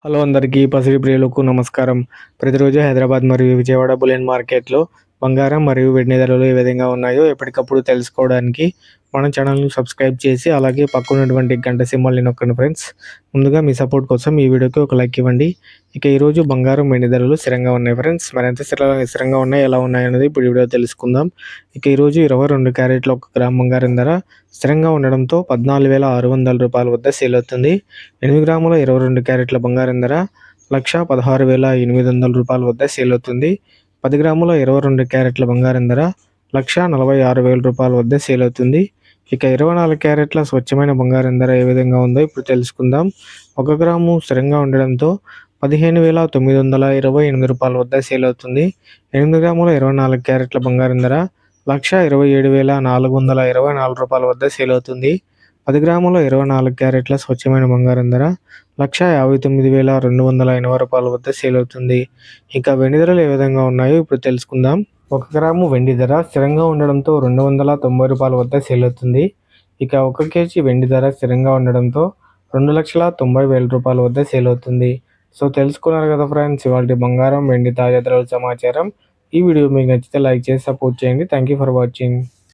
Hello అందరికీ పసిడి ప్రియులకు నమస్కారం. ప్రతిరోజు హైదరాబాద్ మరియు విజయవాడ బులియన్ మార్కెట్‌లో బంగారం మరియు వెండి ధరలు ఏ విధంగా ఉన్నాయో ఎప్పటికప్పుడు తెలుసుకోవడానికి మన ఛానల్‌ని సబ్స్క్రైబ్ చేసి అలాగే పక్కనున్నటువంటి గంట సింబల్‌ని నొక్కండి ఫ్రెండ్స్. ముందుగా మీ సపోర్ట్ కోసం ఈ వీడియోకి ఒక లైక్ ఇవ్వండి. ఇక ఈరోజు బంగారం, వెండి ధరలు స్థిరంగా ఉన్నాయి ఫ్రెండ్స్. మరింత స్థిరంగా ఉన్నాయి, ఎలా ఉన్నాయనేది ఇప్పుడు ఈ వీడియోలో తెలుసుకుందాం. ఇక ఈరోజు 22 క్యారెట్ల 1 గ్రామ్ బంగారం ధర స్థిరంగా ఉండడంతో రూ. 14,600 వద్ద సేల్ అవుతుంది. 8 గ్రాముల 22 క్యారెట్ల బంగారం ధర రూ. 1,16,800 వద్ద సేల్ అవుతుంది. 10 గ్రాముల 22 క్యారెట్ల బంగారం ధర రూ. 1,46,000 వద్ద సేల్ అవుతుంది. ఇక 24 క్యారెట్ల స్వచ్ఛమైన బంగారం ధర ఏ విధంగా ఉందో ఇప్పుడు తెలుసుకుందాం. 1 గ్రాము స్థిరంగా ఉండడంతో రూ. 15,928 వద్ద సేల్ అవుతుంది. 8 గ్రాముల 24 క్యారెట్ల బంగారం ధర రూ. 1,27,424 వద్ద సేల్ అవుతుంది. 10 గ్రాముల 24 క్యారెట్ల స్వచ్ఛమైన బంగారం ధర రూ. 1,59,280 వద్ద సేల్ అవుతుంది. ఇక వెండి ధరలు ఏ విధంగా ఉన్నాయో ఇప్పుడు తెలుసుకుందాం. 1 గ్రాము వెండి ధర స్థిరంగా ఉండడంతో రూ. 290 వద్ద సేల్ అవుతుంది. ఇక 1 కేజీ వెండి ధర స్థిరంగా ఉండడంతో రూ. 2,90,000 వద్ద సేల్ అవుతుంది. సో తెలుసుకున్నారు కదా ఫ్రెండ్స్, ఇవాళ బంగారం, వెండి తాజా ధరల సమాచారం. ఈ వీడియో మీకు నచ్చితే లైక్ చేసి సపోర్ట్ చేయండి. Thank you for watching.